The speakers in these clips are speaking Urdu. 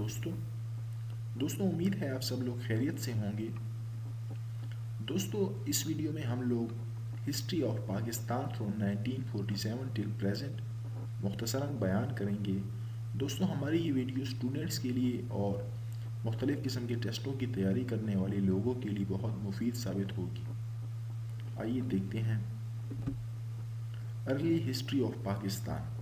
دوستوں امید ہے آپ سب لوگ خیریت سے ہوں گے۔ دوستوں اس ویڈیو میں ہم لوگ history of Pakistan from 1947 till present مختصراً بیان کریں گے۔ دوستوں ہماری یہ ویڈیو اسٹوڈنٹس کے لیے اور مختلف قسم کے ٹیسٹوں کی تیاری کرنے والے لوگوں کے لیے بہت مفید ثابت ہوگی۔ آئیے دیکھتے ہیں ارلی ہسٹری آف پاکستان۔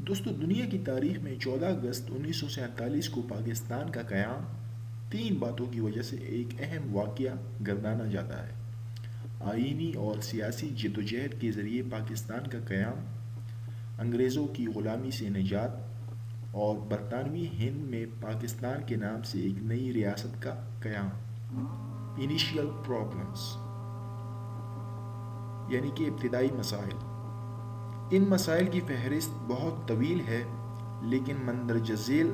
دوستو دنیا کی تاریخ میں 14 اگست 1947 کو پاکستان کا قیام 3 باتوں کی وجہ سے ایک اہم واقعہ گردانا جاتا ہے۔ آئینی اور سیاسی جدوجہد کے ذریعے پاکستان کا قیام، انگریزوں کی غلامی سے نجات اور برطانوی ہند میں پاکستان کے نام سے ایک نئی ریاست کا قیام۔ انیشیل پرابلمز یعنی کہ ابتدائی مسائل۔ ان مسائل کی فہرست بہت طویل ہے، لیکن مندرجہ ذیل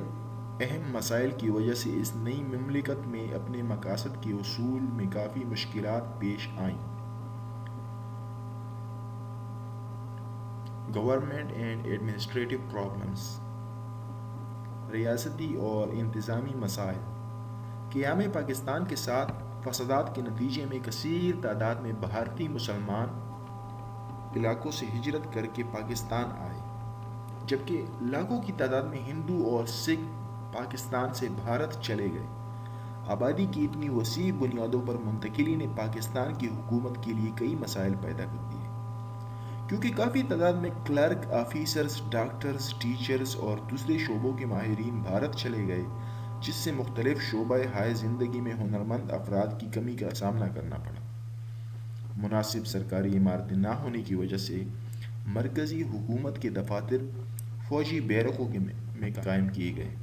اہم مسائل کی وجہ سے اس نئی مملکت میں اپنے مقاصد کے حصول میں کافی مشکلات پیش آئیں۔ گورنمنٹ اینڈ ایڈمنسٹریٹو پرابلمز، ریاستی اور انتظامی مسائل۔ قیام پاکستان کے ساتھ فسادات کے نتیجے میں کثیر تعداد میں بھارتی مسلمان علاقوں سے ہجرت کر کے پاکستان آئے، جبکہ لاکھوں کی تعداد میں ہندو اور سکھ پاکستان سے بھارت چلے گئے۔ آبادی کی اتنی وسیع بنیادوں پر منتقلی نے پاکستان کی حکومت کے لیے کئی مسائل پیدا کر دیے، کیونکہ کافی تعداد میں کلرک، آفیسرز، ڈاکٹرز، ٹیچرز اور دوسرے شعبوں کے ماہرین بھارت چلے گئے، جس سے مختلف شعبۂ حیات زندگی میں ہنرمند افراد کی کمی کا سامنا کرنا پڑا۔ مناسب سرکاری عمارتیں نہ ہونے کی وجہ سے مرکزی حکومت کے دفاتر فوجی بیرکوں میں قائم کیے گئے۔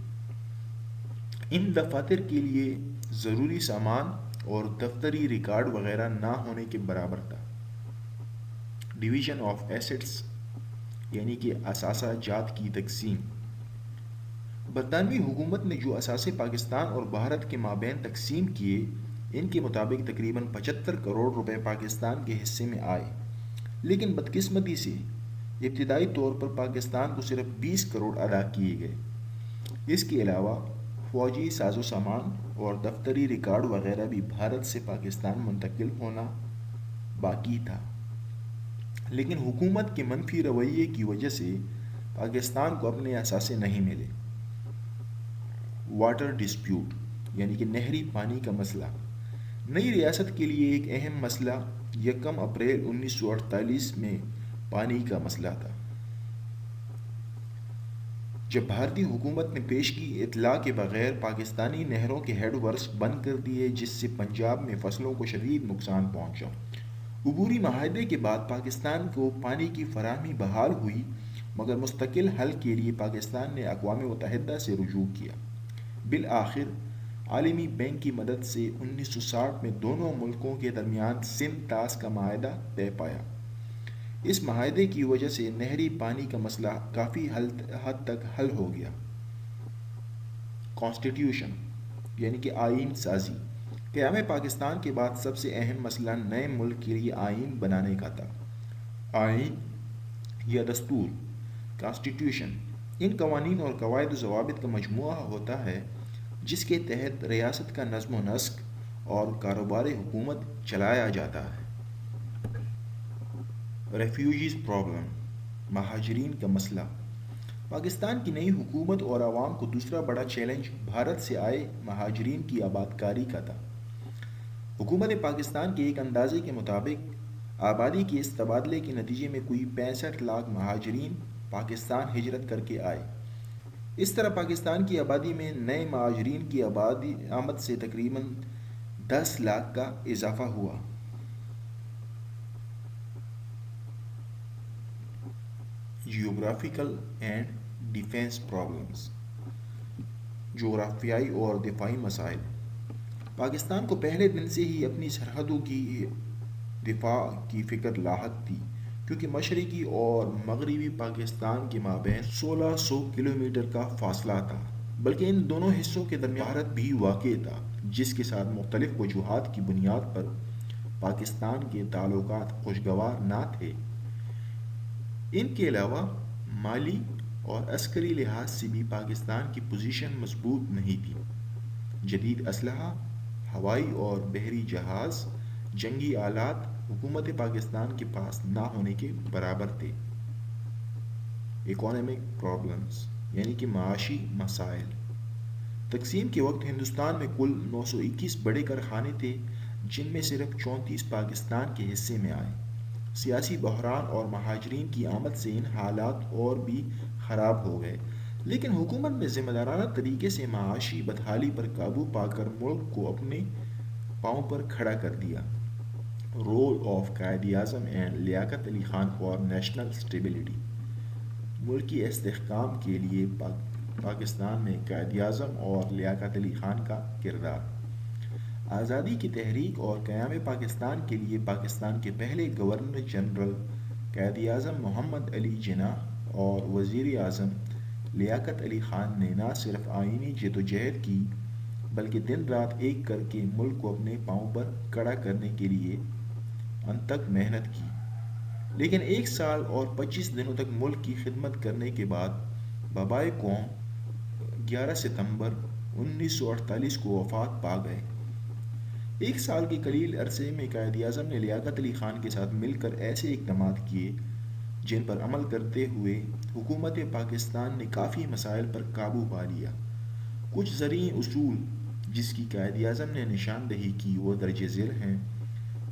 ان دفاتر کے لیے ضروری سامان اور دفتری ریکارڈ وغیرہ نہ ہونے کے برابر تھا۔ ڈویژن آف ایسٹس یعنی کہ اثاثہ جات کی تقسیم۔ برطانوی حکومت نے جو اثاثے پاکستان اور بھارت کے مابین تقسیم کیے، ان کے مطابق تقریباً 75 کروڑ روپے پاکستان کے حصے میں آئے، لیکن بدقسمتی سے ابتدائی طور پر پاکستان کو صرف 20 کروڑ ادا کیے گئے۔ اس کے علاوہ فوجی ساز و سامان اور دفتری ریکارڈ وغیرہ بھی بھارت سے پاکستان منتقل ہونا باقی تھا، لیکن حکومت کے منفی رویے کی وجہ سے پاکستان کو اپنے اثاثے نہیں ملے۔ واٹر ڈسپیوٹ یعنی کہ نہری پانی کا مسئلہ۔ نئی ریاست کے لیے ایک اہم مسئلہ 1 اپریل 1948 میں پانی کا مسئلہ تھا، جب بھارتی حکومت نے پیش کی اطلاع کے بغیر پاکستانی نہروں کے ہیڈ ورکس بند کر دیے، جس سے پنجاب میں فصلوں کو شدید نقصان پہنچا۔ عبوری معاہدے کے بعد پاکستان کو پانی کی فراہمی بحال ہوئی، مگر مستقل حل کے لیے پاکستان نے اقوام متحدہ سے رجوع کیا۔ بالآخر عالمی بینک کی مدد سے 1960 میں دونوں ملکوں کے درمیان سندھ طاس کا معاہدہ طے پایا۔ اس معاہدے کی وجہ سے نہری پانی کا مسئلہ کافی حد تک حل ہو گیا۔ کانسٹیٹیوشن یعنی کہ آئین سازی۔ قیام پاکستان کے بعد سب سے اہم مسئلہ نئے ملک کے لیے آئین بنانے کا تھا۔ آئین یا دستور، کانسٹیٹیوشن، ان قوانین اور قواعد و ضوابط کا مجموعہ ہوتا ہے جس کے تحت ریاست کا نظم و نسق اور کاروبار حکومت چلایا جاتا ہے۔ ریفیوجیز پرابلم، مہاجرین کا مسئلہ۔ پاکستان کی نئی حکومت اور عوام کو دوسرا بڑا چیلنج بھارت سے آئے مہاجرین کی آباد کاری کا تھا۔ حکومت پاکستان کے ایک اندازے کے مطابق آبادی کے اس تبادلے کے نتیجے میں کوئی 65 لاکھ مہاجرین پاکستان ہجرت کر کے آئے۔ اس طرح پاکستان کی آبادی میں نئے مہاجرین کی آمد سے تقریباً 10 لاکھ کا اضافہ ہوا۔ جیوگرافیکل اینڈ ڈیفنس پرابلمز، جغرافیائی اور دفاعی مسائل۔ پاکستان کو پہلے دن سے ہی اپنی سرحدوں کی دفاع کی فکر لاحق تھی، کیونکہ مشرقی اور مغربی پاکستان کے مابین 1600 کلومیٹر کا فاصلہ تھا، بلکہ ان دونوں حصوں کے درمیان بھارت بھی واقع تھا، جس کے ساتھ مختلف وجوہات کی بنیاد پر پاکستان کے تعلقات خوشگوار نہ تھے۔ ان کے علاوہ مالی اور عسکری لحاظ سے بھی پاکستان کی پوزیشن مضبوط نہیں تھی۔ جدید اسلحہ، ہوائی اور بحری جہاز، جنگی آلات حکومت پاکستان کے پاس نہ ہونے کے برابر تھے۔ اکانومک پرابلمز یعنی کہ معاشی مسائل۔ تقسیم کے وقت ہندوستان میں کل 921 بڑے کارخانے تھے، جن میں صرف 34 پاکستان کے حصے میں آئے۔ سیاسی بحران اور مہاجرین کی آمد سے ان حالات اور بھی خراب ہو گئے، لیکن حکومت نے ذمہ دارانہ طریقے سے معاشی بدحالی پر قابو پا کر ملک کو اپنے پاؤں پر کھڑا کر دیا۔ Role of Quaid Azam and Liaquat Ali Khan for national stability. ملکی استحکام کے لیے پاکستان میں قائد اعظم اور لیاقت علی خان کا کردار۔ آزادی کی تحریک اور قیام پاکستان کے لیے پاکستان کے پہلے گورنر جنرل قائد اعظم محمد علی جناح اور وزیر اعظم لیاقت علی خان نے نہ صرف آئینی جدوجہد کی بلکہ دن رات ایک کر کے ملک کو اپنے پاؤں پر کھڑا کرنے کے لیے انتھک محنت کی۔ لیکن 1 سال اور 25 دنوں تک ملک کی خدمت کرنے کے بعد بابائے قوم 11 ستمبر 1948 کو وفات پا گئے۔ 1 سال کے قلیل عرصے میں قائد اعظم نے لیاقت علی خان کے ساتھ مل کر ایسے اقدامات کیے جن پر عمل کرتے ہوئے حکومت پاکستان نے کافی مسائل پر قابو پا لیا۔ کچھ زرعی اصول جس کی قائد اعظم نے نشاندہی کی وہ درج ذیل ہیں۔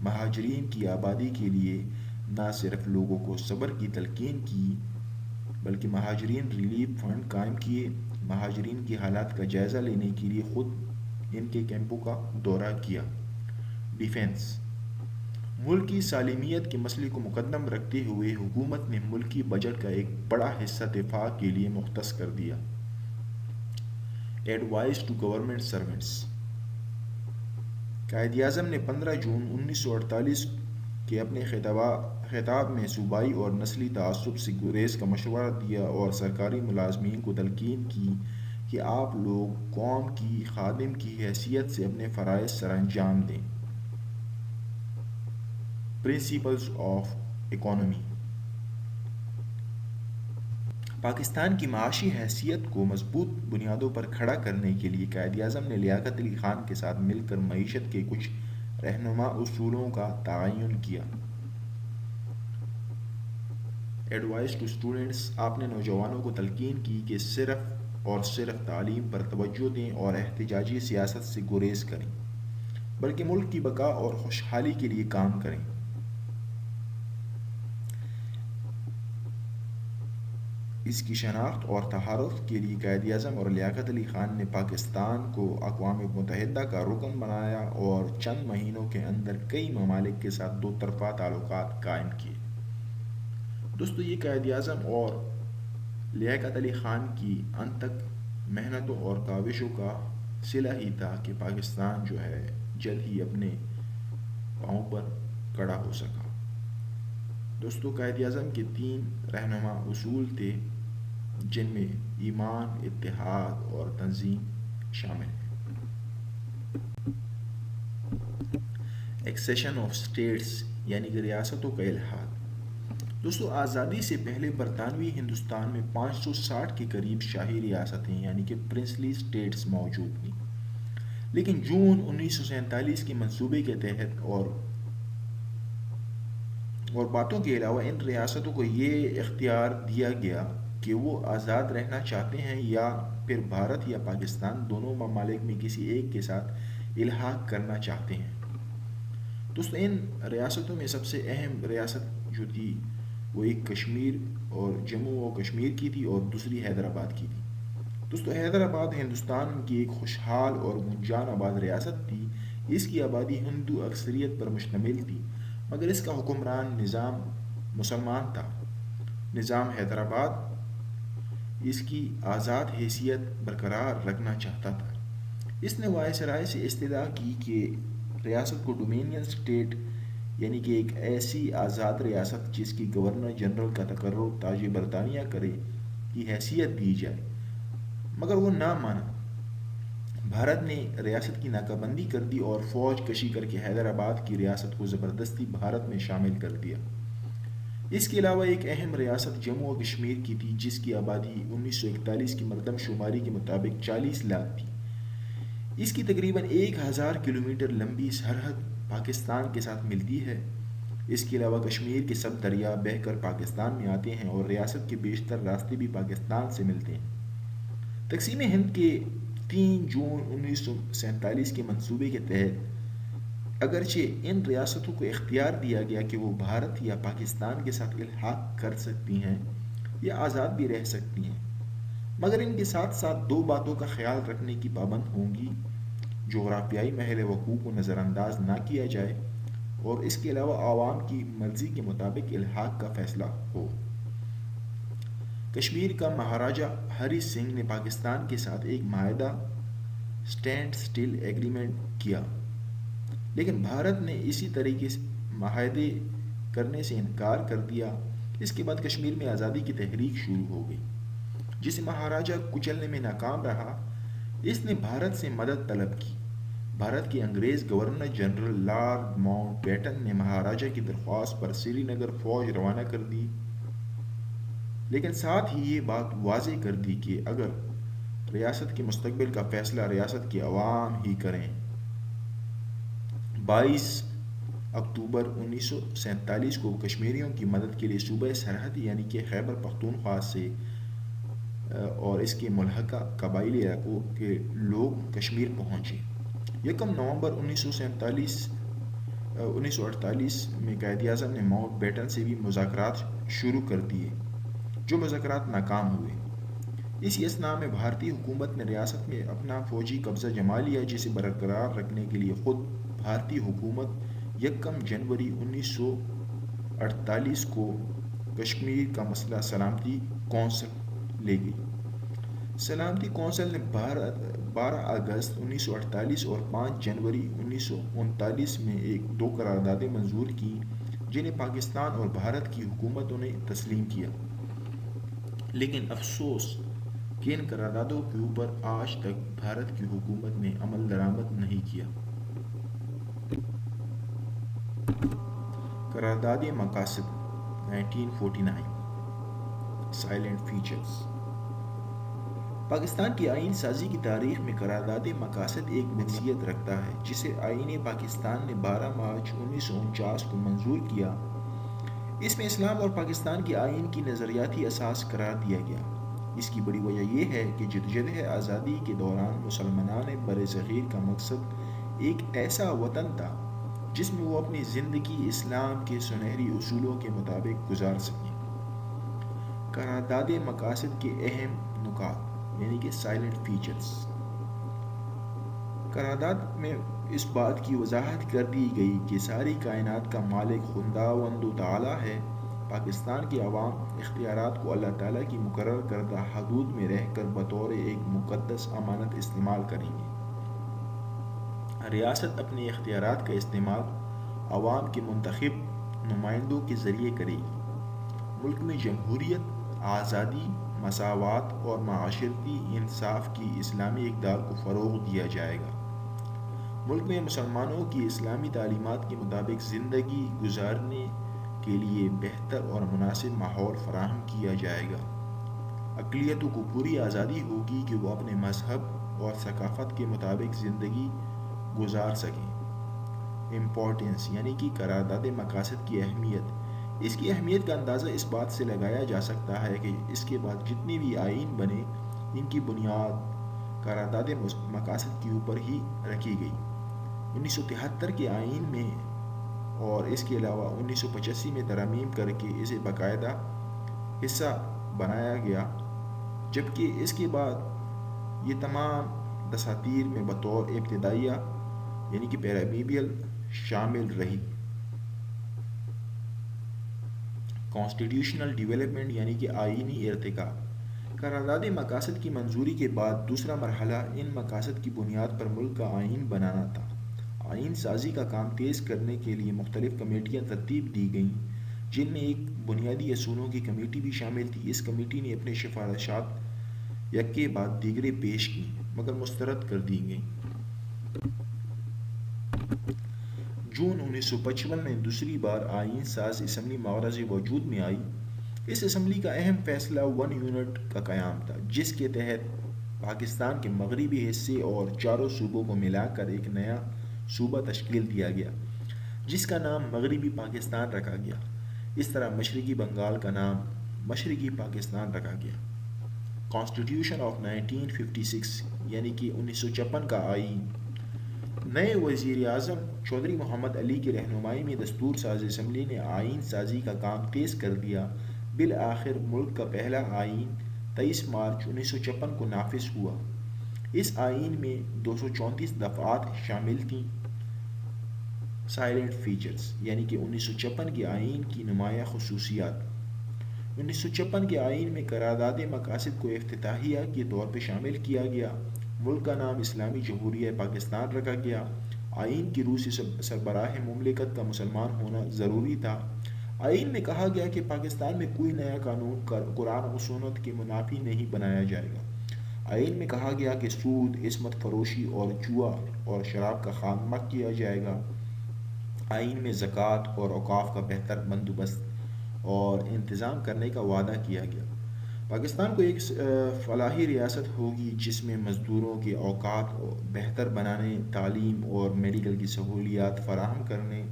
مہاجرین کی آبادی کے لیے نہ صرف لوگوں کو صبر کی تلقین کی بلکہ مہاجرین ریلیف فنڈ قائم کیے، مہاجرین کی حالات کا جائزہ لینے کے لیے خود ان کے کیمپوں کا دورہ کیا۔ ڈیفنس۔ ملک کی سالمیت کے مسئلے کو مقدم رکھتے ہوئے حکومت نے ملکی بجٹ کا ایک بڑا حصہ دفاع کے لیے مختص کر دیا۔ Advise to government servants. Quaid Azam نے 15 جون 1948 کے اپنے خطاب میں صوبائی اور نسلی تعصب سے گریز کا مشورہ دیا اور سرکاری ملازمین کو تلقین کی کہ آپ لوگ قوم کی خادم کی حیثیت سے اپنے فرائض سر انجام دیں۔ Principles of economy. پاکستان کی معاشی حیثیت کو مضبوط بنیادوں پر کھڑا کرنے کے لیے قائد اعظم نے لیاقت علی خان کے ساتھ مل کر معیشت کے کچھ رہنما اصولوں کا تعین کیا۔ Advise to students. آپ نے نوجوانوں کو تلقین کی کہ صرف اور صرف تعلیم پر توجہ دیں اور احتجاجی سیاست سے گریز کریں، بلکہ ملک کی بقا اور خوشحالی کے لیے کام کریں۔ اس کی شناخت اور تحرک کے لیے قائد اعظم اور لیاقت علی خان نے پاکستان کو اقوام متحدہ کا رکن بنایا اور چند مہینوں کے اندر کئی ممالک کے ساتھ 2 طرفہ تعلقات قائم کیے۔ دوستو، یہ قائد اعظم اور لیاقت علی خان کی انتھک محنتوں اور کاوشوں کا صلہ ہی تھا کہ پاکستان جو ہے جلد ہی اپنے پاؤں پر کھڑا ہو سکا۔ دوستو، قائد اعظم کے 3 رہنما اصول تھے جن میں ایمان، اتحاد اور تنظیم شامل ہیں۔ ایکسیشن آف اسٹیٹس یعنی کہ ریاستوں کا الحاق۔ دوستو، آزادی سے پہلے برطانوی ہندوستان میں 560 کے قریب شاہی ریاستیں یعنی کہ پرنسلی اسٹیٹس موجود تھیں، لیکن جون 1947 کے منصوبے کے تحت اور باتوں کے علاوہ ان ریاستوں کو یہ اختیار دیا گیا کہ وہ آزاد رہنا چاہتے ہیں یا پھر بھارت یا پاکستان دونوں ممالک میں کسی ایک کے ساتھ الحاق کرنا چاہتے ہیں۔ دوستو، ان ریاستوں میں سب سے اہم ریاست جو تھی وہ ایک کشمیر اور جموں و کشمیر کی تھی اور دوسری حیدرآباد کی تھی۔ دوستو، حیدرآباد ہندوستان کی ایک خوشحال اور گنجان آباد ریاست تھی۔ اس کی آبادی ہندو اکثریت پر مشتمل تھی، مگر اس کا حکمران نظام مسلمان تھا۔ نظام حیدرآباد اس کی آزاد حیثیت برقرار رکھنا چاہتا تھا۔ اس نے وائسرائے سے استدعا کی کہ ریاست کو ڈومینین اسٹیٹ یعنی کہ ایک ایسی آزاد ریاست جس کی گورنر جنرل کا تقرر تاج برطانیہ کرے کی حیثیت دی جائے، مگر وہ نہ مانا۔ بھارت نے ریاست کی ناکہ بندی کر دی اور فوج کشی کر کے حیدرآباد کی ریاست کو زبردستی بھارت میں شامل کر دیا۔ اس کے علاوہ ایک اہم ریاست جموں و کشمیر کی تھی جس کی آبادی 1941 کی مردم شماری کے مطابق 40 لاکھ تھی۔ اس کی تقریباً 1000 کلومیٹر لمبی سرحد پاکستان کے ساتھ ملتی ہے۔ اس کے علاوہ کشمیر کے سب دریا بہہ کر پاکستان میں آتے ہیں اور ریاست کے بیشتر راستے بھی پاکستان سے ملتے ہیں۔ تقسیم ہند کے 3 جون 1947 کے منصوبے کے تحت اگرچہ ان ریاستوں کو اختیار دیا گیا کہ وہ بھارت یا پاکستان کے ساتھ الحاق کر سکتی ہیں یا آزاد بھی رہ سکتی ہیں، مگر ان کے ساتھ ساتھ 2 باتوں کا خیال رکھنے کی پابند ہوں گی: جغرافیائی محل وقوع کو نظر انداز نہ کیا جائے اور اس کے علاوہ عوام کی مرضی کے مطابق الحاق کا فیصلہ ہو۔ کشمیر کا مہاراجہ ہری سنگھ نے پاکستان کے ساتھ ایک معاہدہ اسٹینڈ سٹل ایگریمنٹ کیا، لیکن بھارت نے اسی طریقے سے معاہدے کرنے سے انکار کر دیا۔ اس کے بعد کشمیر میں آزادی کی تحریک شروع ہو گئی، جسے مہاراجہ کچلنے میں ناکام رہا۔ اس نے بھارت سے مدد طلب کی۔ بھارت کے انگریز governor general Lord Mountbatten نے مہاراجہ کی درخواست پر سری نگر فوج روانہ کر دی، لیکن ساتھ ہی یہ بات واضح کر دی کہ اگر ریاست کے مستقبل کا فیصلہ ریاست کے عوام ہی کریں۔ 22 اکتوبر 1947 کو کشمیریوں کی مدد کے لیے صوبہ سرحد یعنی کہ خیبر پختونخوا سے اور اس کے ملحقہ قبائلی علاقوں کے لوگ کشمیر پہنچے۔ 1 نومبر 1948 میں قائد اعظم نے ماؤنٹ بیٹن سے بھی مذاکرات شروع کر دیے، جو مذاکرات ناکام ہوئے۔ اسی اثناء میں بھارتی حکومت نے ریاست میں اپنا فوجی قبضہ جما لیا، جسے برقرار رکھنے کے لیے خود بھارتی حکومت 1 جنوری 1948 کو کشمیر کا مسئلہ سلامتی کونسل لے گئی۔ سلامتی کونسل نے 12 اگست 1948 اور 5 جنوری 1939 میں 2 قراردادیں منظور کی، جنہیں پاکستان اور بھارت کی حکومتوں نے تسلیم کیا، لیکن افسوس کہ ان قراردادوں کے اوپر آج تک بھارت کی حکومت نے عمل درآمد نہیں کیا۔ قرارداد مقاصد 1949 سائلنٹ فیچرز۔ پاکستان کی آئین سازی کی تاریخ میں قرارداد مقاصد ایک نصیحت رکھتا ہے، جسے آئین پاکستان نے 12 مارچ 1949 کو منظور کیا۔ اس میں اسلام اور پاکستان کے آئین کی نظریاتی اساس قرار دیا گیا۔ اس کی بڑی وجہ یہ ہے کہ جدوجہد آزادی کے دوران مسلمانان برصغیر کا مقصد ایک ایسا وطن تھا جس میں وہ اپنی زندگی اسلام کے سنہری اصولوں کے مطابق گزار سکیں۔ قرارداد مقاصد کے اہم نکات یعنی کہ سائلنٹ فیچرز۔ قرارداد میں اس بات کی وضاحت کر دی گئی کہ ساری کائنات کا مالک خداوند تعالیٰ ہے۔ پاکستان کے عوام اختیارات کو اللہ تعالیٰ کی مقرر کردہ حدود میں رہ کر بطور ایک مقدس امانت استعمال کریں گے۔ ریاست اپنے اختیارات کا استعمال عوام کے منتخب نمائندوں کے ذریعے کرے گی۔ ملک میں جمہوریت، آزادی، مساوات اور معاشرتی انصاف کی اسلامی اقدار کو فروغ دیا جائے گا۔ ملک میں مسلمانوں کی اسلامی تعلیمات کے مطابق زندگی گزارنے کے لیے بہتر اور مناسب ماحول فراہم کیا جائے گا۔ اقلیتوں کو پوری آزادی ہوگی کہ وہ اپنے مذہب اور ثقافت کے مطابق زندگی گزار سکیں۔ امپورٹنس یعنی کہ قرارداد مقاصد کی اہمیت۔ اس کی اہمیت کا اندازہ اس بات سے لگایا جا سکتا ہے کہ اس کے بعد جتنے بھی آئین بنے، ان کی بنیاد قرارداد مقاصد کے اوپر ہی رکھی گئی۔ 1973 کے آئین میں اور اس کے علاوہ 1985 میں ترامیم کر کے اسے باقاعدہ حصہ بنایا گیا، جبکہ اس کے بعد یہ تمام دساتیر میں بطور ابتدائیہ یعنی کہ پیرامیبیل شامل رہی۔ کانسٹیٹیوشنل ڈیولپمنٹ یعنی کہ آئینی ارتقاء۔ قرارداد مقاصد کی منظوری کے بعد دوسرا مرحلہ ان مقاصد کی بنیاد پر ملک کا آئین بنانا تھا۔ آئین سازی کا کام تیز کرنے کے لیے مختلف کمیٹیاں ترتیب دی گئیں، جن میں ایک بنیادی اصولوں کی کمیٹی بھی شامل تھی۔ اس کمیٹی نے اپنی سفارشات یکے بعد دیگرے پیش کیں، مگر مسترد کر دی گئیں۔ جون 1955 میں دوسری بار آئین ساز اسمبلی معرض وجود میں آئی۔ اس اسمبلی کا اہم فیصلہ 1 یونٹ کا قیام تھا، جس کے تحت پاکستان کے مغربی حصے اور چاروں صوبوں کو ملا کر ایک نیا صوبہ تشکیل دیا گیا، جس کا نام مغربی پاکستان رکھا گیا۔ اس طرح مشرقی بنگال کا نام مشرقی پاکستان رکھا گیا۔ کانسٹیٹیوشن آف 1956 یعنی کہ 1956 کا آئین۔ نئے وزیر اعظم چودھری محمد علی کی رہنمائی میں دستور ساز اسمبلی نے آئین سازی کا کام تیز کر دیا۔ بالآخر ملک کا پہلا آئین 23 مارچ 1956 کو نافذ ہوا۔ اس آئین میں 234 دفعات شامل تھیں۔ سائلنٹ فیچرز یعنی کہ 1956 کے آئین کی نمایاں خصوصیات۔ 1956 کے آئین میں قرارداد مقاصد کو افتتاحیہ کے طور پر شامل کیا گیا۔ ملک کا نام اسلامی جمہوریہ پاکستان رکھا گیا۔ آئین کی روح سے سربراہ مملکت کا مسلمان ہونا ضروری تھا۔ آئین میں کہا گیا کہ پاکستان میں کوئی نیا قانون قرآن و سنت کے منافی نہیں بنایا جائے گا۔ آئین میں کہا گیا کہ سود، عصمت فروشی اور جوا اور شراب کا خاتمہ کیا جائے گا۔ آئین میں زکوٰۃ اور اوقاف کا بہتر بندوبست اور انتظام کرنے کا وعدہ کیا گیا۔ پاکستان کو ایک فلاحی ریاست ہوگی جس میں مزدوروں کے اوقات بہتر بنانے، تعلیم اور میڈیکل کی سہولیات فراہم کرنے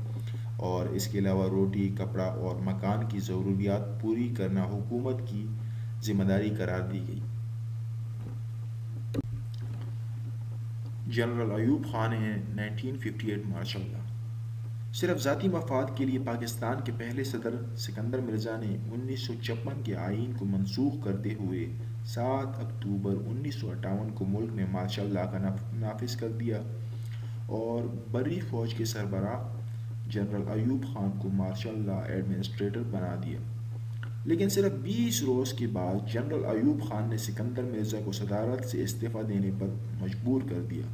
اور اس کے علاوہ روٹی، کپڑا اور مکان کی ضروریات پوری کرنا حکومت کی ذمہ داری قرار دی گئی۔ جنرل ایوب خان ہیں 1958 مارشل لا۔ صرف ذاتی مفاد کے لیے پاکستان کے پہلے صدر سکندر مرزا نے 1956 کے آئین کو منسوخ کرتے ہوئے 7 اکتوبر 1958 کو ملک میں مارشل لا کا نافذ کر دیا اور بری فوج کے سربراہ جنرل ایوب خان کو مارشل لا ایڈمنسٹریٹر بنا دیا۔ لیکن صرف 20 روز کے بعد جنرل ایوب خان نے سکندر مرزا کو صدارت سے استعفیٰ دینے پر مجبور کر دیا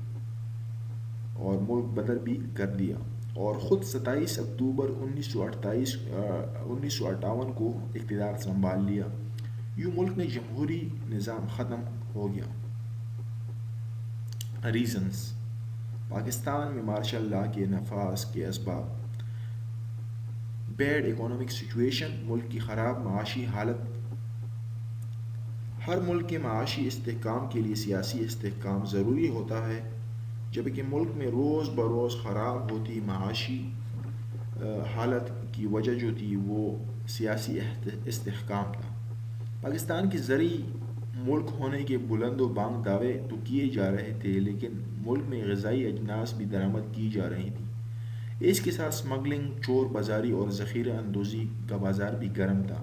اور ملک بدر بھی کر دیا اور خود 27 اکتوبر 1958 کو اقتدار سنبھال لیا۔ یوں ملک میں جمہوری نظام ختم ہو گیا۔ ریزنز: پاکستان میں مارشل لا کے نفاذ کے اسباب: بیڈ اکنامک سچویشن، ملک کی خراب معاشی حالت۔ ہر ملک کے معاشی استحکام کے لیے سیاسی استحکام ضروری ہوتا ہے، جبکہ ملک میں روز بروز خراب ہوتی معاشی حالت کی وجہ جو تھی وہ سیاسی استحکام تھا۔ پاکستان کی زرعی ملک ہونے کے بلند و بانگ دعوے تو کیے جا رہے تھے، لیکن ملک میں غذائی اجناس بھی درآمد کی جا رہی تھیں۔ اس کے ساتھ سمگلنگ، چور بازاری اور ذخیرہ اندوزی کا بازار بھی گرم تھا۔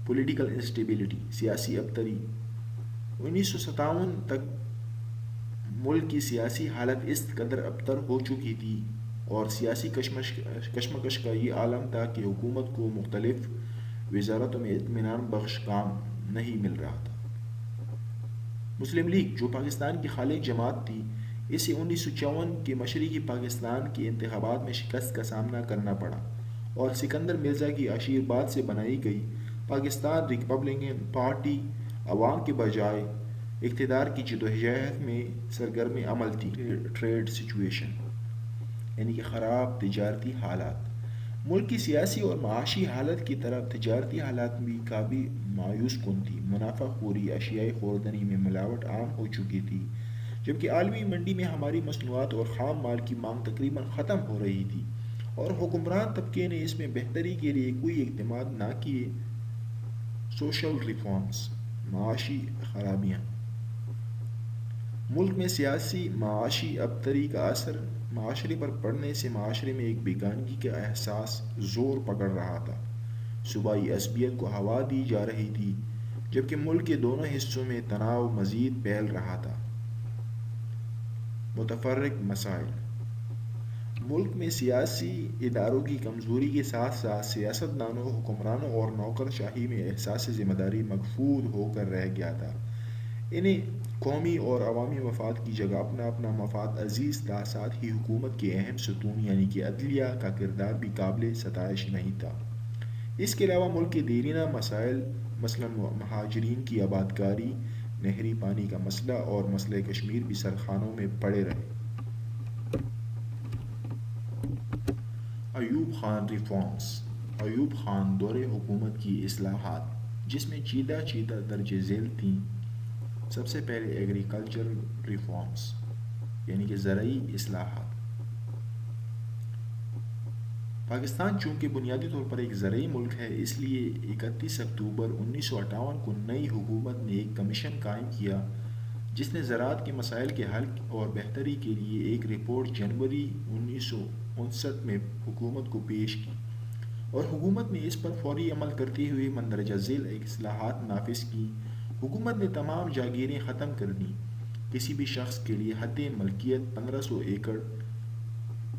پولیٹیکل انسٹیبلٹی، سیاسی ابتری۔ 1957 تک ملک کی سیاسی حالت اس قدر ابتر ہو چکی تھی اور سیاسی کشمکش کا یہ عالم تھا کہ حکومت کو مختلف وزارتوں میں اطمینان بخش کام نہیں مل رہا تھا۔ مسلم لیگ، جو پاکستان کی خالق جماعت تھی، اسے 1954 کے مشرقی پاکستان کے انتخابات میں شکست کا سامنا کرنا پڑا اور سکندر مرزا کی آشیرواد سے بنائی گئی پاکستان ریپبلکن پارٹی عوام کے بجائے اقتدار کی جدوجہد میں سرگرم عمل تھی۔ ٹریڈ سچویشن یعنی کہ خراب تجارتی حالات۔ ملک کی سیاسی اور معاشی حالت کی طرح تجارتی حالات بھی کافی مایوس کن تھی۔ منافع خوری، اشیاء خوردنی میں ملاوٹ عام ہو چکی تھی، جبکہ عالمی منڈی میں ہماری مصنوعات اور خام مال کی مانگ تقریباً ختم ہو رہی تھی اور حکمران طبقے نے اس میں بہتری کے لیے کوئی اقدامات نہ کیے۔ سوشل ریفارمز، معاشی خرابیاں۔ ملک میں سیاسی معاشی ابتری کا اثر معاشرے پر پڑنے سے معاشرے میں ایک بیگانگی کا احساس زور پکڑ رہا تھا۔ صوبائی عصبیت کو ہوا دی جا رہی تھی، جبکہ ملک کے دونوں حصوں میں تناؤ مزید پھیل رہا تھا۔ متفرق مسائل: ملک میں سیاسی اداروں کی کمزوری کے ساتھ ساتھ سیاستدانوں، حکمرانوں اور نوکر شاہی میں احساس ذمہ داری مفقود ہو کر رہ گیا تھا۔ انہیں قومی اور عوامی مفاد کی جگہ اپنا اپنا مفاد عزیز تھا۔ ساتھ ہی حکومت کے اہم ستون یعنی کہ عدلیہ کا کردار بھی قابل ستائش نہیں تھا۔ اس کے علاوہ ملک کے دیرینہ مسائل مثلاً مہاجرین کی آبادکاری، نہری پانی کا مسئلہ اور مسئلہ کشمیر بھی سرخانوں میں پڑے رہے۔ ایوب خان ریفارمز، ایوب خان دور حکومت کی اصلاحات، جس میں چیدہ درج ذیل تھیں۔ سب سے پہلے ایگریکلچرل ریفارمز یعنی کہ زرعی اصلاحات۔ پاکستان چونکہ بنیادی طور پر ایک زرعی ملک ہے، اس لیے 31 اکتوبر 1958 کو نئی حکومت نے ایک کمیشن قائم کیا جس نے زراعت کے مسائل کے حل اور بہتری کے لیے ایک رپورٹ جنوری 1959 میں حکومت کو پیش کی، اور حکومت نے اس پر فوری عمل کرتے ہوئے مندرجہ ذیل اصلاحات نافذ کی۔ حکومت نے تمام جاگیریں ختم کر دیں۔ کسی بھی شخص کے لیے حد ملکیت 1500 ایکڑ،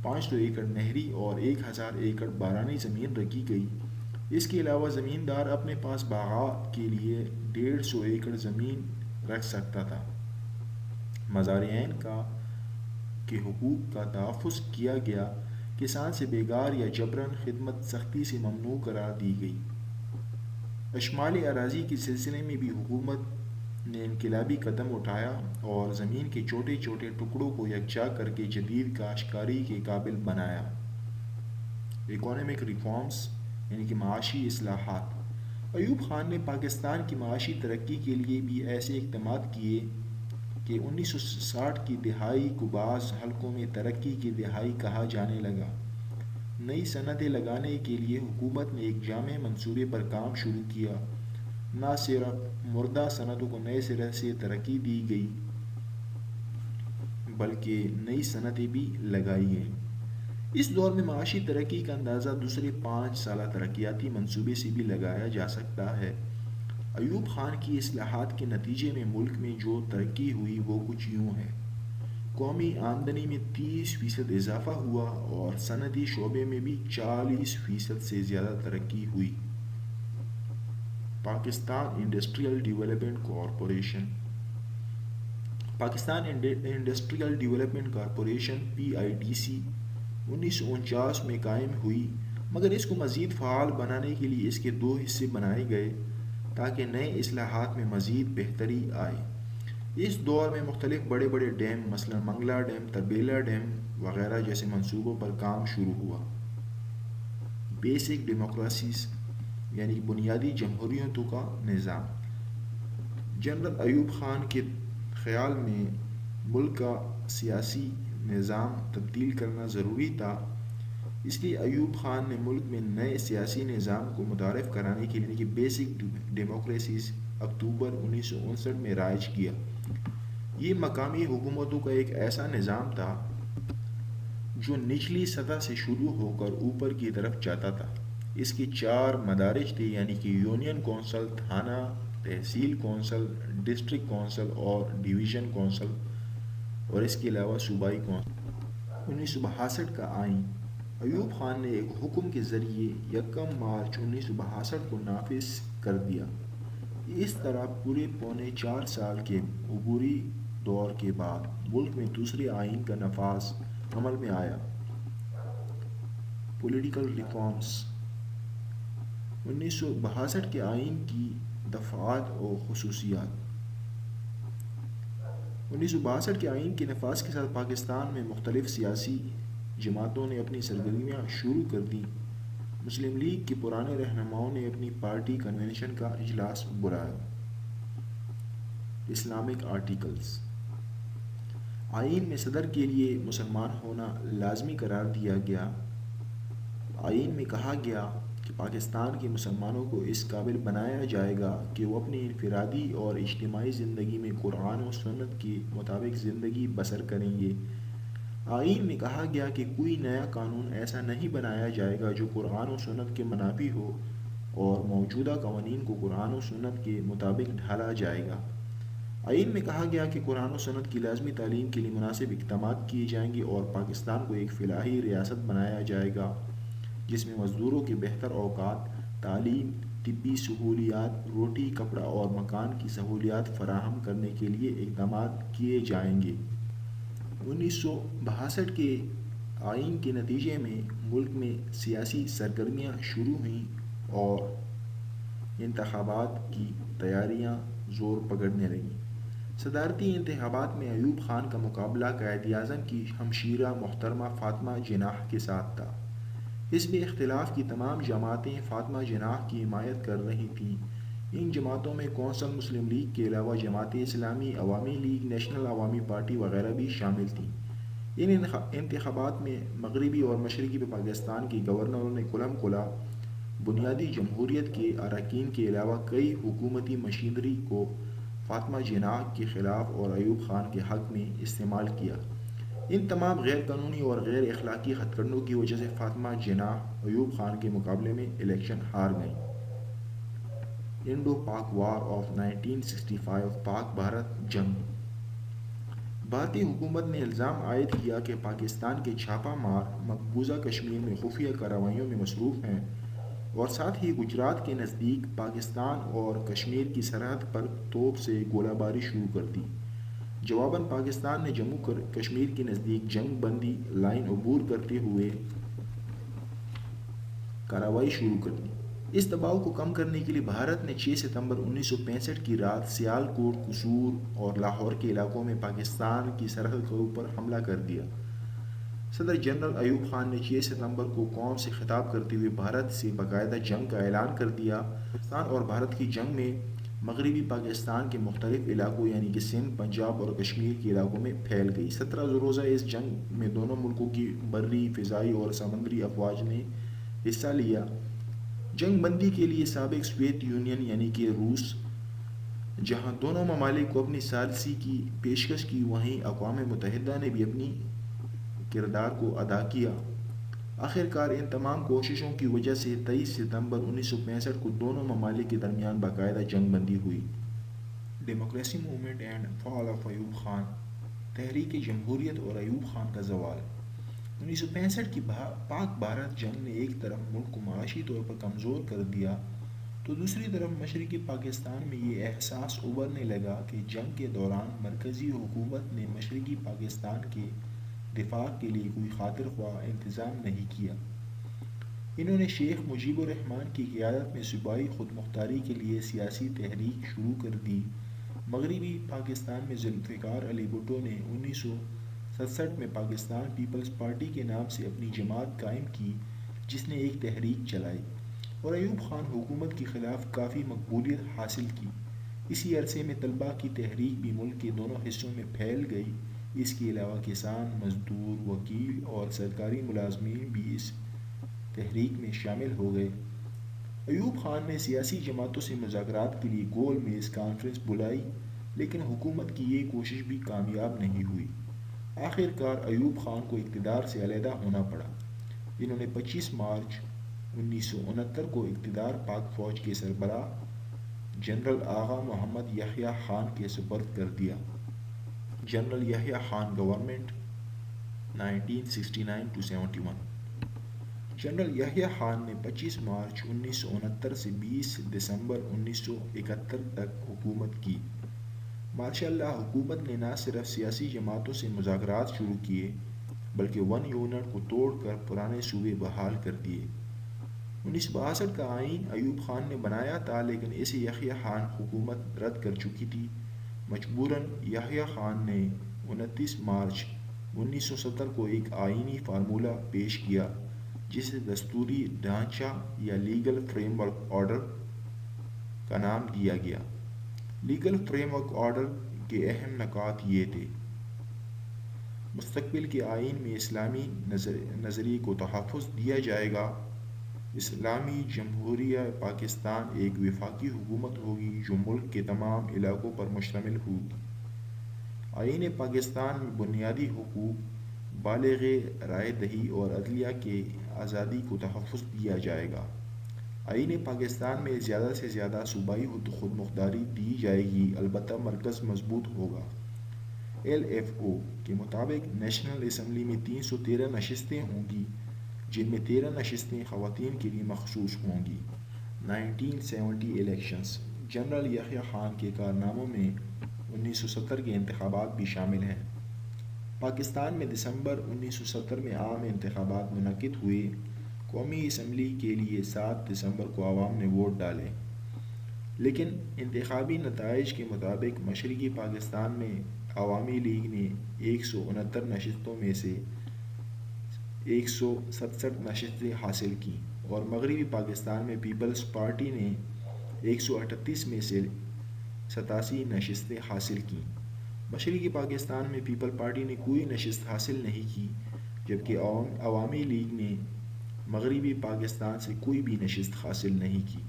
500 ایکڑ نہری اور 1000 ایکڑ بارانی زمین رکھی گئی۔ اس کے علاوہ زمیندار اپنے پاس باغات کے لیے 150 ایکڑ زمین رکھ سکتا تھا۔ مزارعین کے حقوق کا تحفظ کیا گیا۔ کسان سے بیگار یا جبراً خدمت سختی سے ممنوع قرار دی گئی۔ اشمال اراضی کے سلسلے میں بھی حکومت نے انقلابی قدم اٹھایا اور زمین کے چھوٹے چھوٹے ٹکڑوں کو یکجا کر کے جدید کاشتکاری کے قابل بنایا۔ اکنامک ریفارمز یعنی کہ معاشی اصلاحات۔ ایوب خان نے پاکستان کی معاشی ترقی کے لیے بھی ایسے اقدامات کیے کہ 1960 کی دہائی کو بعض حلقوں میں ترقی کی دہائی کہا جانے لگا۔ نئی صنعتیں لگانے کے لیے حکومت نے ایک جامع منصوبے پر کام شروع کیا۔ نہ صرف مردہ صنعتوں کو نئے سرے سے ترقی دی گئی بلکہ نئی صنعتیں بھی لگائی گئیں۔ اس دور میں معاشی ترقی کا اندازہ دوسرے 5 سالہ ترقیاتی منصوبے سے بھی لگایا جا سکتا ہے۔ ایوب خان کی اصلاحات کے نتیجے میں ملک میں جو ترقی ہوئی وہ کچھ یوں ہے۔ قومی آمدنی میں 30% اضافہ ہوا اور صنعتی شعبے میں بھی 40% سے زیادہ ترقی ہوئی۔ Pakistan industrial development corporation. Pakistan industrial development corporation PIDC 1949 میں قائم ہوئی، مگر اس کو مزید فعال بنانے کے لیے اس کے 2 حصے بنائے گئے تاکہ نئے اصلاحات میں مزید بہتری آئے۔ اس دور میں مختلف بڑے بڑے ڈیم مثلا منگلا ڈیم، تربیلا ڈیم وغیرہ جیسے منصوبوں پر کام شروع ہوا۔ بیسک ڈیموکریسیز یعنی بنیادی جمہوریتوں کا نظام۔ جنرل ایوب خان کے خیال میں ملک کا سیاسی نظام تبدیل کرنا ضروری تھا، اس لیے ایوب خان نے ملک میں نئے سیاسی نظام کو متعارف کرانے کے لیے بیسک ڈیموکریسیز اکتوبر 1959 میں رائج کیا۔ یہ مقامی حکومتوں کا ایک ایسا نظام تھا جو نچلی سطح سے شروع ہو کر اوپر کی طرف جاتا تھا۔ اس کے 4 مدارج تھے یعنی کہ یونین کونسل، تھانہ، تحصیل کونسل، ڈسٹرکٹ کونسل اور ڈویژن کونسل، اور اس کے علاوہ صوبائی کونسل۔ 1962 کا آئین۔ ایوب خان نے ایک حکم کے ذریعے 1 مارچ 1962 کو نافذ کر دیا۔ اس طرح پورے پونے 4 سال کے عبوری دور کے بعد ملک میں دوسرے آئین کا نفاذ عمل میں آیا۔ Political reforms. 1962 کے آئین کی دفعات و خصوصیات۔ 1962 کے آئین کے نفاذ کے ساتھ پاکستان میں مختلف سیاسی جماعتوں نے اپنی سرگرمیاں شروع کر دیں۔ مسلم لیگ کے پرانے رہنماؤں نے اپنی پارٹی کنونشن کا اجلاس بلایا۔ Islamic articles. آئین میں صدر کے لیے مسلمان ہونا لازمی قرار دیا گیا۔ آئین میں کہا گیا کہ پاکستان کے مسلمانوں کو اس قابل بنایا جائے گا کہ وہ اپنی انفرادی اور اجتماعی زندگی میں قرآن و سنت کے مطابق زندگی بسر کریں گے۔ آئین میں کہا گیا کہ کوئی نیا قانون ایسا نہیں بنایا جائے گا جو قرآن و سنت کے منافی ہو، اور موجودہ قوانین کو قرآن و سنت کے مطابق ڈھالا جائے گا۔ آئین میں کہا گیا کہ قرآن و سنت کی لازمی تعلیم کے لیے مناسب اقدامات کیے جائیں گے اور پاکستان کو ایک فلاحی ریاست بنایا جائے گا جس میں مزدوروں کے بہتر اوقات، تعلیم، طبی سہولیات، روٹی، کپڑا اور مکان کی سہولیات فراہم کرنے کے لیے اقدامات کیے جائیں گے۔ 1962 کے آئین کے نتیجے میں ملک میں سیاسی سرگرمیاں شروع ہوئیں اور انتخابات کی تیاریاں زور پکڑنے لگیں۔ صدارتی انتخابات میں ایوب خان کا مقابلہ قائد اعظم کی ہمشیرہ محترمہ فاطمہ جناح کے ساتھ تھا۔ حزب اختلاف کی تمام جماعتیں فاطمہ جناح کی حمایت کر رہی تھیں۔ ان جماعتوں میں کونسل مسلم لیگ کے علاوہ جماعت اسلامی، عوامی لیگ، نیشنل عوامی پارٹی وغیرہ بھی شامل تھیں۔ ان انتخابات میں مغربی اور مشرقی پاکستان کے گورنروں نے کھلم کھلا بنیادی جمہوریت کے اراکین کے علاوہ کئی حکومتی مشینری کو فاطمہ جناح کے خلاف اور ایوب خان کے حق میں استعمال کیا۔ ان تمام غیر قانونی اور غیر اخلاقی ہتھ کنڈوں کی وجہ سے فاطمہ جناح ایوب خان کے مقابلے میں الیکشن ہار گئیں۔ انڈو پاک وار آف 1965 پاک بھارت جنگ۔ بھارتی حکومت نے الزام عائد کیا کہ پاکستان کے چھاپہ مار مقبوضہ کشمیر میں خفیہ کارروائیوں میں مصروف ہیں اور ساتھ ہی گجرات کے نزدیک پاکستان اور کشمیر کی سرحد پر توپ سے گولہ باری شروع کر دی۔ جواباً پاکستان نے جموں کشمیر کے نزدیک جنگ بندی لائن عبور کرتے ہوئے کارروائی شروع کر دی۔ اس دباؤ کو کم کرنے کے لیے بھارت نے 6 ستمبر 1965 کی رات سیال کوٹ، قصور اور لاہور کے علاقوں میں پاکستان کی سرحد کے اوپر حملہ کر دیا۔ صدر جنرل ایوب خان نے 6 ستمبر کو قوم سے خطاب کرتے ہوئے بھارت سے باقاعدہ جنگ کا اعلان کر دیا۔ پاکستان اور بھارت کی جنگ میں مغربی پاکستان کے مختلف علاقوں یعنی کہ سندھ، پنجاب اور کشمیر کے علاقوں میں پھیل گئی۔ 17 روزہ اس جنگ میں دونوں ملکوں کی بری، فضائی اور سمندری افواج نے حصہ لیا۔ جنگ بندی کے لیے سابق سوویت یونین یعنی کہ روس جہاں دونوں ممالک کو اپنی ثالثی کی پیشکش کی، وہیں اقوام متحدہ نے بھی اپنی کردار کو ادا کیا۔ آخرکار ان تمام کوششوں کی وجہ سے 23 ستمبر 1965 کو دونوں ممالک کے درمیان باقاعدہ جنگ بندی ہوئی۔ Democracy movement and fall of Ayub Khan. تحریک جمہوریت اور ایوب خان کا زوال۔ 1965 کی پاک بھارت جنگ نے ایک طرف ملک کو معاشی طور پر کمزور کر دیا تو دوسری طرف مشرقی پاکستان میں یہ احساس ابھرنے لگا کہ جنگ کے دوران مرکزی حکومت نے مشرقی پاکستان کے دفاع کے لیے کوئی خاطر خواہ انتظام نہیں کیا۔ انہوں نے شیخ مجیب الرحمن کی قیادت میں صوبائی خود مختاری کے لیے سیاسی تحریک شروع کر دی۔ مغربی پاکستان میں ذوالفقار علی بھٹو نے 1967 میں پاکستان پیپلز پارٹی کے نام سے اپنی جماعت قائم کی جس نے ایک تحریک چلائی اور ایوب خان حکومت کے خلاف کافی مقبولیت حاصل کی۔ اسی عرصے میں طلباء کی تحریک بھی ملک کے دونوں حصوں میں پھیل گئی۔ اس کے علاوہ کسان، مزدور، وکیل اور سرکاری ملازمین بھی اس تحریک میں شامل ہو گئے۔ ایوب خان نے سیاسی جماعتوں سے مذاکرات کے لیے گول میز کانفرنس بلائی لیکن حکومت کی یہ کوشش بھی کامیاب نہیں ہوئی۔ آخرکار ایوب خان کو اقتدار سے علیحدہ ہونا پڑا۔ انہوں نے 25 مارچ 1969 کو اقتدار پاک فوج کے سربراہ جنرل آغا محمد یحییٰ خان کے سپرد کر دیا۔ General Yahya Khan government 1969-71۔ General Yahya Khan نے 25 مارچ 1969 سے 20 دسمبر 1971 تک حکومت کی۔ ماشاءاللہ حکومت نے نہ صرف سیاسی جماعتوں سے مذاکرات شروع کیے بلکہ ون یونٹ کو توڑ کر پرانے صوبے بحال کر دیے۔ 1962 کا آئین ایوب خان نے بنایا تھا لیکن اسے یحییٰ خان حکومت رد کر چکی تھی۔ مجبوراً یحییٰ خان نے 29 مارچ 1970 کو ایک آئینی فارمولہ پیش کیا جسے دستوری ڈھانچہ یا لیگل فریم ورک آرڈر کا نام دیا گیا۔ لیگل فریم ورک آرڈر کے اہم نکات یہ تھے: مستقبل کے آئین میں اسلامی نظریے کو تحفظ دیا جائے گا، اسلامی جمہوریہ پاکستان ایک وفاقی حکومت ہوگی جو ملک کے تمام علاقوں پر مشتمل ہوگی، آئین پاکستان میں بنیادی حقوق، بالغ رائے دہی اور عدلیہ کی آزادی کو تحفظ دیا جائے گا، آئین پاکستان میں زیادہ سے زیادہ صوبائی خود مختاری دی جائے گی البتہ مرکز مضبوط ہوگا۔ ایل ایف او کے مطابق نیشنل اسمبلی میں 313 نشستیں ہوں گی جن میں 13 نشستیں خواتین کے لیے مخصوص ہوں گی۔ 1970 الیکشنز۔ جنرل یحییٰ خان کے کارناموں میں 1970 کے انتخابات بھی شامل ہیں۔ پاکستان میں دسمبر 1970 میں عام انتخابات منعقد ہوئے۔ قومی اسمبلی کے لیے 7 دسمبر کو عوام نے ووٹ ڈالے لیکن انتخابی نتائج کے مطابق مشرقی پاکستان میں عوامی لیگ نے 169 نشستوں میں سے 167 نشستیں حاصل کیں اور مغربی پاکستان میں پیپلز پارٹی نے 138 میں سے 87 نشستیں حاصل کیں۔ مشرقی پاکستان میں پیپل پارٹی نے کوئی نشست حاصل نہیں کی، جبکہ عوامی لیگ نے مغربی پاکستان سے کوئی بھی نشست حاصل نہیں کی۔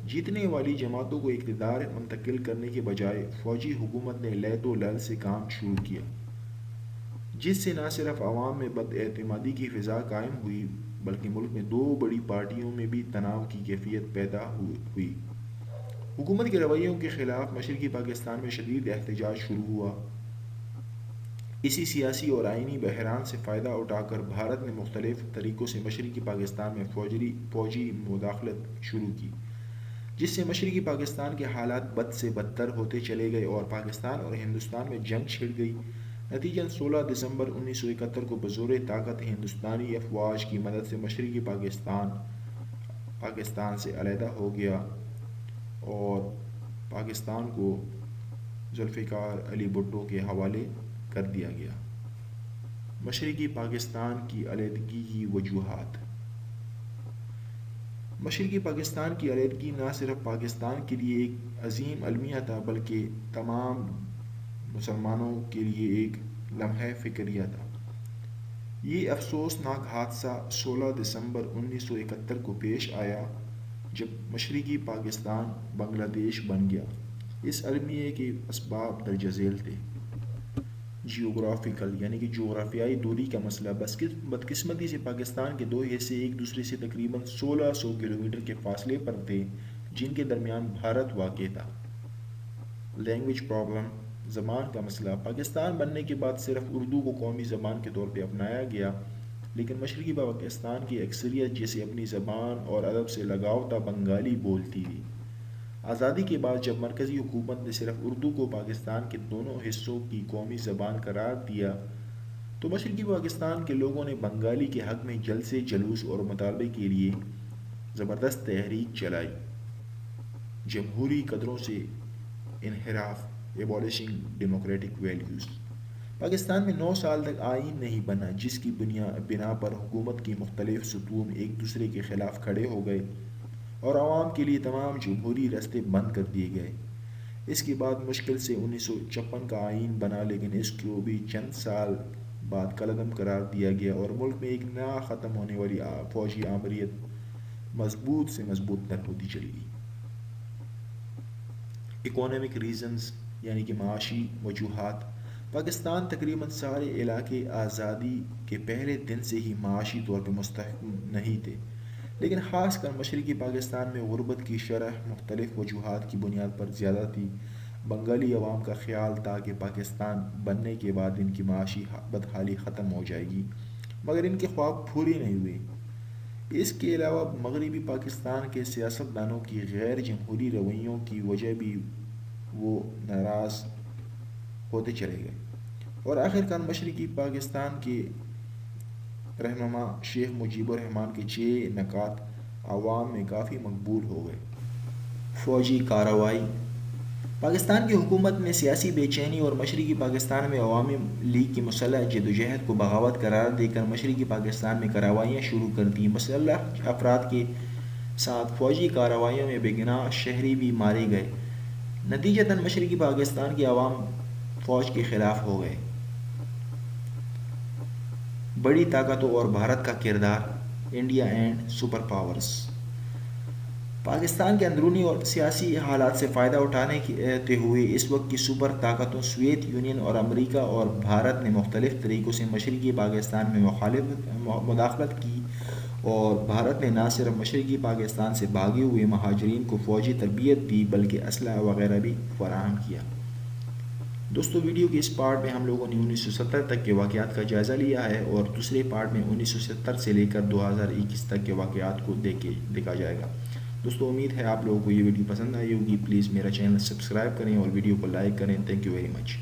جیتنے والی جماعتوں کو اقتدار منتقل کرنے کے بجائے فوجی حکومت نے لیت و لل سے کام شروع کیا، جس سے نہ صرف عوام میں بد اعتمادی کی فضا قائم ہوئی بلکہ ملک میں دو بڑی پارٹیوں میں بھی تناؤ کی کیفیت پیدا ہوئی۔ حکومت کے رویوں کے خلاف مشرقی پاکستان میں شدید احتجاج شروع ہوا۔ اسی سیاسی اور آئینی بحران سے فائدہ اٹھا کر بھارت نے مختلف طریقوں سے مشرقی پاکستان میں فوجی مداخلت شروع کی، جس سے مشرقی پاکستان کے حالات بد سے بدتر ہوتے چلے گئے اور پاکستان اور ہندوستان میں جنگ چھڑ گئی۔ نتیجتاً 16 دسمبر 1971 کو بزور طاقت ہندوستانی افواج کی مدد سے مشرقی پاکستان سے علیحدہ ہو گیا اور پاکستان کو ذوالفقار علی بھٹو کے حوالے کر دیا گیا۔ مشرقی پاکستان کی علیحدگی کی وجوہات۔ مشرقی پاکستان کی علیحدگی نہ صرف پاکستان کے لیے ایک عظیم المیہ تھا بلکہ تمام مسلمانوں کے لیے ایک لمحہ فکریہ تھا۔ یہ افسوسناک حادثہ 16 دسمبر 1971 کو پیش آیا جب مشرقی پاکستان بنگلہ دیش بن گیا۔ اس المیے کے اسباب درج ذیل تھے۔ جیوگرافیکل یعنی کہ جغرافیائی دوری کا مسئلہ۔ بدقسمتی سے پاکستان کے دو حصے ایک دوسرے سے تقریباً 1600 کلومیٹر کے فاصلے پر تھے، جن کے درمیان بھارت واقع تھا۔ Language problem. زبان کا مسئلہ۔ پاکستان بننے کے بعد صرف اردو کو قومی زبان کے طور پہ اپنایا گیا، لیکن مشرقی پاکستان کی اکثریت جسے اپنی زبان اور ادب سے لگاؤ تھا بنگالی بولتی تھی۔ آزادی کے بعد جب مرکزی حکومت نے صرف اردو کو پاکستان کے دونوں حصوں کی قومی زبان قرار دیا تو مشرقی پاکستان کے لوگوں نے بنگالی کے حق میں جلسے جلوس اور مطالبے کے لیے زبردست تحریک چلائی۔ جمہوری قدروں سے انحراف۔ ایبولشنگ ڈیموکریٹک ویلیوز۔ پاکستان میں 9 سال تک آئین نہیں بنا، جس کی بنا پر حکومت کی مختلف ستون ایک دوسرے کے خلاف کھڑے ہو گئے اور عوام کے لیے تمام جمہوری راستے بند کر دیے گئے۔ اس کے بعد مشکل سے 1956 کا آئین بنا، لیکن اس کو بھی چند سال بعد کالعدم قرار دیا گیا اور ملک میں ایک نہ ختم ہونے والی فوجی آمریت مضبوط سے مضبوط تر ہوتی چلی گئی۔ اکانومک ریزنز یعنی کہ معاشی وجوہات۔ پاکستان تقریباً سارے علاقے آزادی کے پہلے دن سے ہی معاشی طور پہ مستحکم نہیں تھے، لیکن خاص کر مشرقی پاکستان میں غربت کی شرح مختلف وجوہات کی بنیاد پر زیادہ تھی۔ بنگالی عوام کا خیال تھا کہ پاکستان بننے کے بعد ان کی معاشی بدحالی ختم ہو جائے گی، مگر ان کے خواب پورے نہیں ہوئے۔ اس کے علاوہ مغربی پاکستان کے سیاستدانوں کی غیر جمہوری رویوں کی وجہ بھی وہ ناراض ہوتے چلے گئے اور آخرکار مشرقی پاکستان کے رہنما شیخ مجیب الرحمن کے 6 نکات عوام میں کافی مقبول ہو گئے۔ فوجی کارروائی۔ پاکستان کی حکومت نے سیاسی بے چینی اور مشرقی پاکستان میں عوامی لیگ کی مسلح جدوجہد کو بغاوت قرار دے کر مشرقی پاکستان میں کارروائیاں شروع کر دیں۔ مسلح افراد کے ساتھ فوجی کارروائیوں میں بے گناہ شہری بھی مارے گئے۔ نتیجتاً مشرقی پاکستان کے عوام فوج کے خلاف ہو گئے۔ بڑی طاقتوں اور بھارت کا کردار۔ India and super powers. Pakistan کے اندرونی اور سیاسی حالات سے فائدہ اٹھاتے ہوئے اس وقت کی سپر طاقتوں سوویت یونین اور امریکہ اور بھارت نے مختلف طریقوں سے مشرقی پاکستان میں مداخلت کی اور بھارت نے نہ صرف مشرقی پاکستان سے بھاگے ہوئے مہاجرین کو فوجی تربیت دی بلکہ اسلحہ وغیرہ بھی فراہم کیا۔ دوستو ویڈیو کے اس پارٹ میں ہم لوگوں نے 1970 تک کے واقعات کا جائزہ لیا ہے اور دوسرے پارٹ میں 1970 سے لے کر 2021 تک کے واقعات کو دیکھا جائے گا۔ دوستو امید ہے آپ لوگوں کو یہ ویڈیو پسند آئی ہوگی۔ پلیز میرا چینل سبسکرائب کریں اور ویڈیو کو لائک کریں۔ Thank you very much.